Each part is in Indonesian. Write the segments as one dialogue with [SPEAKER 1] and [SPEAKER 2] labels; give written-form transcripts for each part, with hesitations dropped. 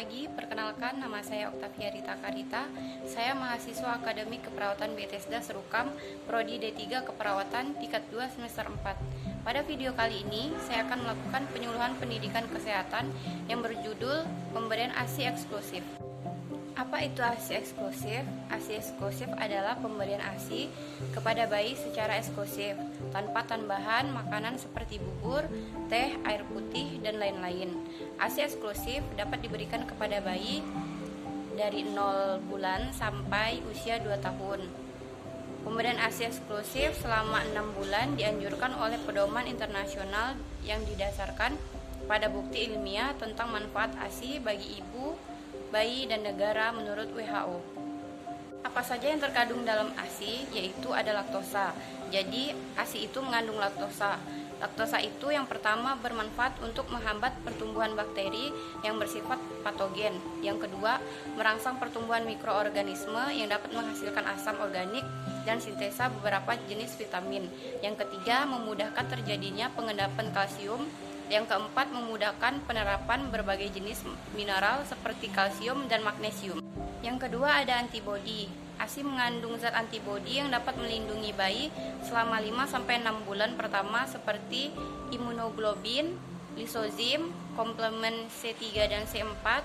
[SPEAKER 1] pagi, perkenalkan nama saya Oktavia Rita Karita. Saya mahasiswa Akademik Keperawatan Bethesda Serukam, Prodi D3 Keperawatan tingkat 2 semester 4. Pada video kali ini, saya akan melakukan penyuluhan pendidikan kesehatan yang berjudul Pemberian ASI Eksklusif. Apa itu ASI eksklusif? ASI eksklusif adalah pemberian ASI kepada bayi secara eksklusif, tanpa tambahan makanan seperti bubur, teh, air putih, dan lain-lain. ASI eksklusif dapat diberikan kepada bayi dari 0 bulan sampai usia 2 tahun. Pemberian ASI eksklusif selama 6 bulan dianjurkan oleh pedoman internasional yang didasarkan pada bukti ilmiah tentang manfaat ASI bagi ibu, bayi, dan negara menurut WHO. Apa saja yang terkandung dalam ASI? Yaitu ada laktosa. Jadi ASI itu mengandung laktosa. Laktosa itu yang pertama bermanfaat untuk menghambat pertumbuhan bakteri yang bersifat patogen. Yang kedua, merangsang pertumbuhan mikroorganisme yang dapat menghasilkan asam organik dan sintesa beberapa jenis vitamin. Yang ketiga, memudahkan terjadinya pengendapan kalsium. Yang keempat, memudahkan penerapan berbagai jenis mineral seperti kalsium dan magnesium. Yang kedua, ada antibodi. ASI mengandung zat antibodi yang dapat melindungi bayi selama 5-6 bulan pertama seperti imunoglobin, lisozim, komplement C3 dan C4,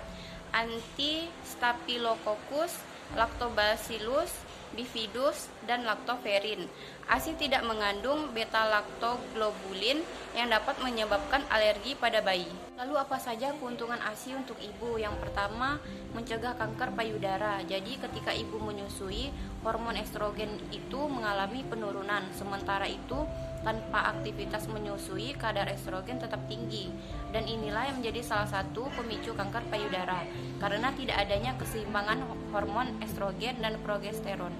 [SPEAKER 1] anti-staphylococcus, lactobacillus, bifidus, dan laktoferin. ASI tidak mengandung beta-laktoglobulin yang dapat menyebabkan alergi pada bayi. Lalu apa saja keuntungan ASI untuk ibu? Yang pertama, mencegah kanker payudara. Jadi ketika ibu menyusui, hormon estrogen itu mengalami penurunan. Sementara itu, tanpa aktivitas menyusui, kadar estrogen tetap tinggi. Dan inilah yang menjadi salah satu pemicu kanker payudara, karena tidak adanya keseimbangan hormon estrogen dan progesteron.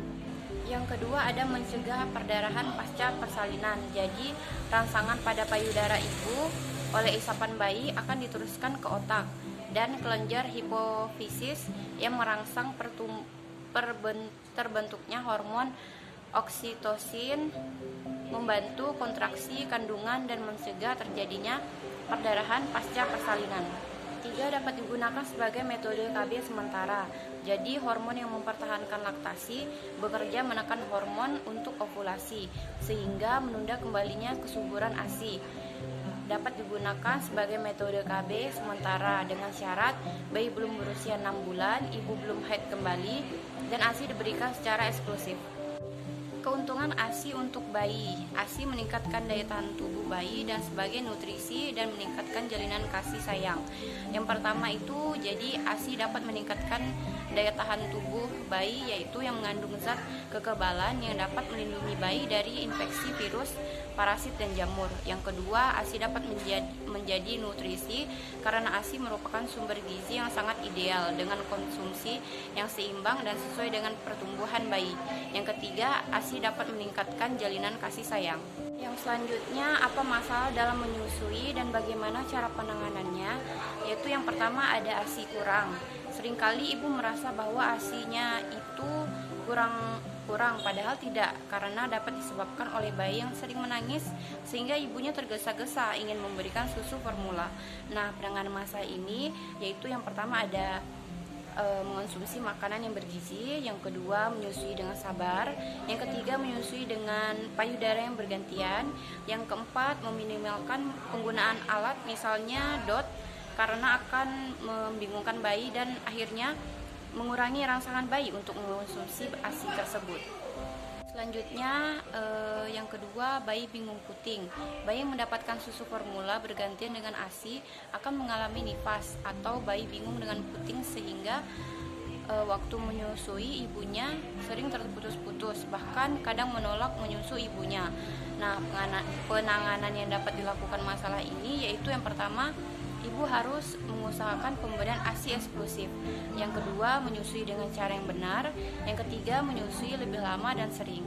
[SPEAKER 1] Yang kedua, ada mencegah perdarahan pasca persalinan. Jadi, rangsangan pada payudara ibu oleh isapan bayi akan diteruskan ke otak dan kelenjar hipofisis yang merangsang terbentuknya hormon oksitosin, membantu kontraksi kandungan dan mencegah terjadinya perdarahan pasca persalinan. 3. Dapat digunakan sebagai metode KB sementara. Jadi hormon yang mempertahankan laktasi bekerja menekan hormon untuk ovulasi sehingga menunda kembalinya kesuburan ASI. Dapat digunakan sebagai metode KB sementara dengan syarat bayi belum berusia 6 bulan, ibu belum haid kembali, dan ASI diberikan secara eksklusif. Keuntungan ASI untuk bayi. ASI meningkatkan daya tahan tubuh bayi dan sebagai nutrisi dan meningkatkan jalinan kasih sayang. Yang pertama itu, jadi ASI dapat meningkatkan daya tahan tubuh bayi, yaitu yang mengandung zat kekebalan yang dapat melindungi bayi dari infeksi virus, parasit, dan jamur. Yang kedua, ASI dapat menjadi nutrisi karena ASI merupakan sumber gizi yang sangat ideal dengan konsumsi yang seimbang dan sesuai dengan pertumbuhan bayi. Yang ketiga, ASI dapat meningkatkan jalinan kasih sayang. Yang selanjutnya, apa masalah dalam menyusui dan bagaimana cara penanganannya? Yaitu yang pertama, ada ASI kurang. Seringkali ibu merasa bahwa ASI-nya itu kurang, padahal tidak, karena dapat disebabkan oleh bayi yang sering menangis sehingga ibunya tergesa-gesa ingin memberikan susu formula. Nah, penanganan masalah ini yaitu yang pertama ada mengonsumsi makanan yang bergizi, yang kedua menyusui dengan sabar, yang ketiga menyusui dengan payudara yang bergantian, yang keempat meminimalkan penggunaan alat misalnya DOT karena akan membingungkan bayi dan akhirnya mengurangi rangsangan bayi untuk mengonsumsi ASI tersebut. Selanjutnya, yang kedua, bayi bingung puting. Bayi yang mendapatkan susu formula bergantian dengan ASI akan mengalami nifas atau bayi bingung dengan puting sehingga waktu menyusui ibunya sering terputus-putus, bahkan kadang menolak menyusu ibunya. Nah, penanganan yang dapat dilakukan masalah ini yaitu yang pertama, ibu harus mengusahakan pemberian ASI eksklusif. Yang kedua, menyusui dengan cara yang benar. Yang ketiga, menyusui lebih lama dan sering.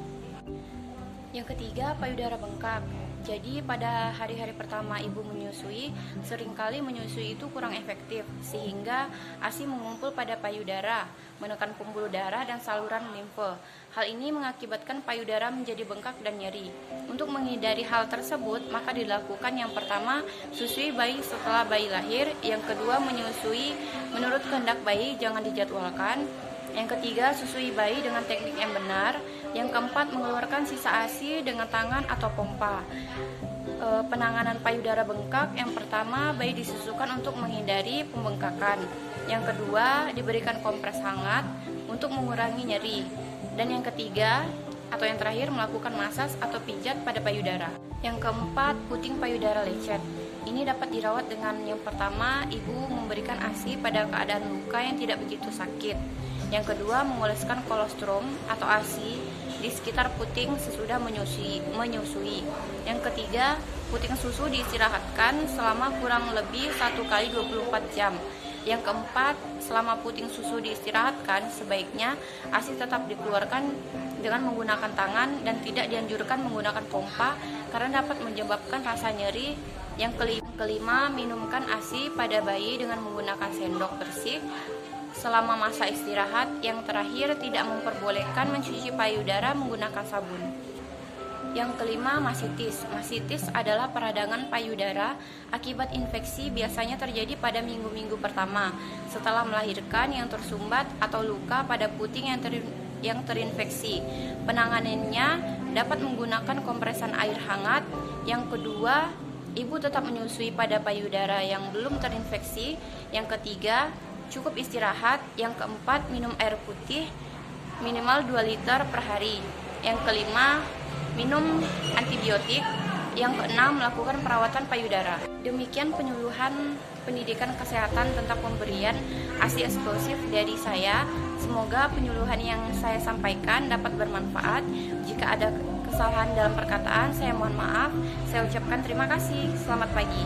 [SPEAKER 1] Yang ketiga, payudara bengkak. Jadi pada hari-hari pertama ibu menyusui, seringkali menyusui itu kurang efektif sehingga ASI mengumpul pada payudara, menekan pembuluh darah dan saluran limfe. Hal ini mengakibatkan payudara menjadi bengkak dan nyeri. Untuk menghindari hal tersebut, maka dilakukan yang pertama, susui bayi setelah bayi lahir. Yang kedua, menyusui menurut kehendak bayi, jangan dijadwalkan. Yang ketiga, susui bayi dengan teknik yang benar. Yang keempat, mengeluarkan sisa ASI dengan tangan atau pompa. Penanganan payudara bengkak, yang pertama, bayi disusukan untuk menghindari pembengkakan. Yang kedua, diberikan kompres hangat untuk mengurangi nyeri. Dan yang ketiga, atau yang terakhir, melakukan masas atau pijat pada payudara. Yang keempat, puting payudara lecet. Ini dapat dirawat dengan yang pertama, ibu memberikan ASI pada keadaan luka yang tidak begitu sakit. Yang kedua, mengoleskan kolostrum atau ASI di sekitar puting sesudah menyusui. Yang ketiga, puting susu diistirahatkan selama kurang lebih 1 kali 24 jam. Yang keempat, selama puting susu diistirahatkan, sebaiknya ASI tetap dikeluarkan dengan menggunakan tangan dan tidak dianjurkan menggunakan pompa karena dapat menyebabkan rasa nyeri. Yang kelima, minumkan ASI pada bayi dengan menggunakan sendok bersih selama masa istirahat. Yang terakhir, tidak memperbolehkan mencuci payudara menggunakan sabun. Yang kelima, masitis. Masitis adalah peradangan payudara akibat infeksi, biasanya terjadi pada minggu-minggu pertama setelah melahirkan yang tersumbat atau luka pada puting yang terinfeksi. Penanganannya dapat menggunakan kompresan air hangat. Yang kedua, ibu tetap menyusui pada payudara yang belum terinfeksi. Yang ketiga, cukup istirahat. Yang keempat, minum air putih minimal 2 liter per hari. Yang kelima, minum antibiotik. Yang keenam, melakukan perawatan payudara. Demikian penyuluhan pendidikan kesehatan tentang pemberian ASI eksklusif dari saya. Semoga penyuluhan yang saya sampaikan dapat bermanfaat. Jika ada kesalahan dalam perkataan, saya mohon maaf. Saya ucapkan terima kasih. Selamat pagi.